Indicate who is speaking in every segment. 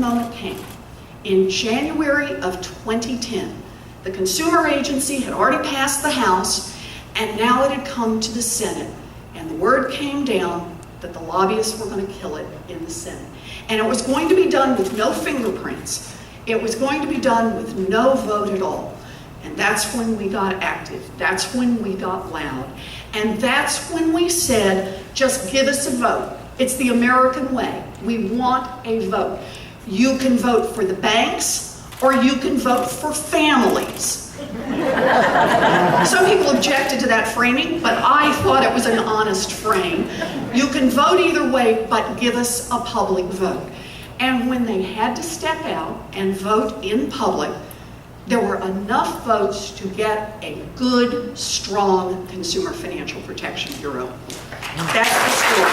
Speaker 1: moment came. In January of 2010, the consumer agency had already passed the House, and now it had come to the Senate. And the word came down that the lobbyists were going to kill it in the Senate. And it was going to be done with no fingerprints. It was going to be done with no vote at all. And that's when we got active. That's when we got loud. And that's when we said, just give us a vote. It's the American way. We want a vote. You can vote for the banks, or you can vote for families. Some people objected to that framing, but I thought it was an honest frame. You can vote either way, but give us a public vote. And when they had to step out and vote in public, there were enough votes to get a good, strong Consumer Financial Protection Bureau. That's the story.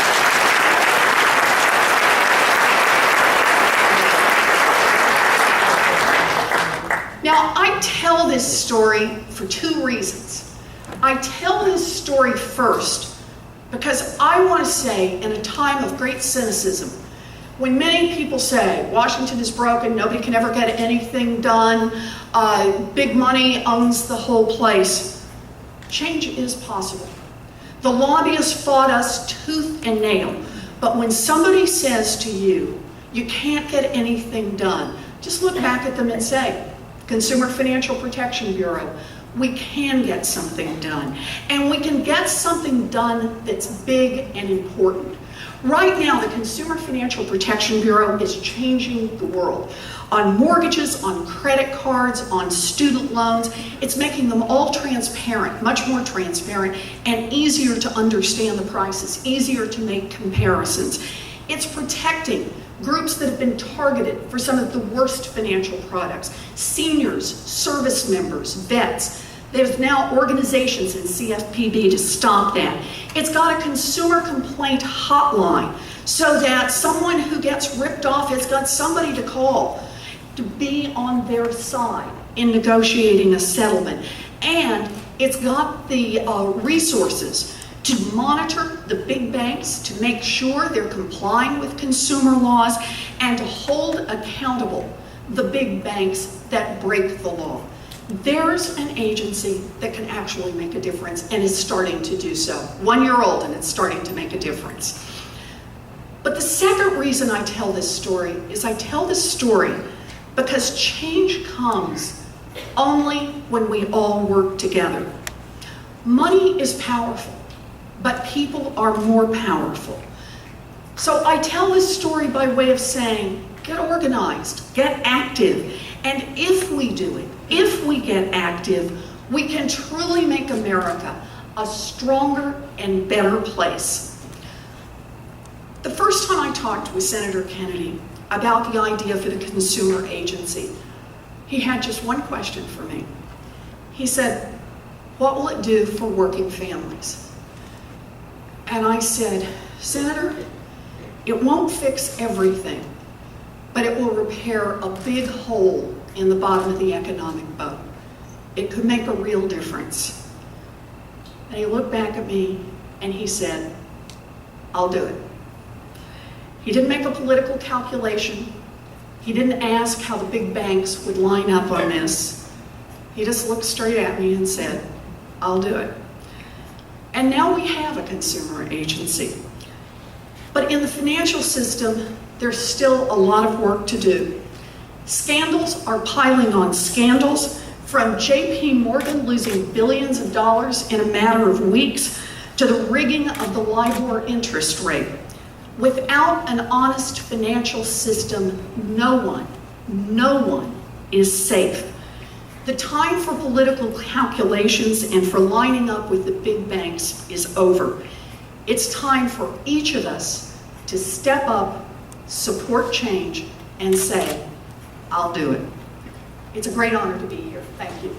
Speaker 1: Now, I tell this story for two reasons. I tell this story first because I want to say, in a time of great cynicism, when many people say, Washington is broken, nobody can ever get anything done, big money owns the whole place, change is possible. The lobbyists fought us tooth and nail, but when somebody says to you, you can't get anything done, just look back at them and say, Consumer Financial Protection Bureau, we can get something done. And we can get something done that's big and important. Right now, the Consumer Financial Protection Bureau is changing the world. On mortgages, on credit cards, on student loans, it's making them all transparent, much more transparent, and easier to understand the prices, easier to make comparisons. It's protecting groups that have been targeted for some of the worst financial products. Seniors, service members, vets. There's now organizations in CFPB to stop that. It's got a consumer complaint hotline so that someone who gets ripped off has got somebody to call to be on their side in negotiating a settlement. And it's got the resources to monitor the big banks, to make sure they're complying with consumer laws, and to hold accountable the big banks that break the law. There's an agency that can actually make a difference and is starting to do so. 1 year old and it's starting to make a difference. But the second reason I tell this story is I tell this story because change comes only when we all work together. Money is powerful, but people are more powerful. So I tell this story by way of saying, get organized, get active, and if we do it, if we get active, we can truly make America a stronger and better place. The first time I talked with Senator Kennedy about the idea for the consumer agency, he had just one question for me. He said, what will it do for working families? And I said, Senator, it won't fix everything, but it will repair a big hole in the bottom of the economic boat. It could make a real difference. And he looked back at me and he said, I'll do it. He didn't make a political calculation. He didn't ask how the big banks would line up on this. He just looked straight at me and said, I'll do it. And now we have a consumer agency. But in the financial system, there's still a lot of work to do. Scandals are piling on scandals, from JP Morgan losing billions of dollars in a matter of weeks to the rigging of the LIBOR interest rate. Without an honest financial system, no one is safe. The time for political calculations and for lining up with the big banks is over. It's time for each of us to step up, support change, and say, I'll do it. It's a great honor to be here. Thank you.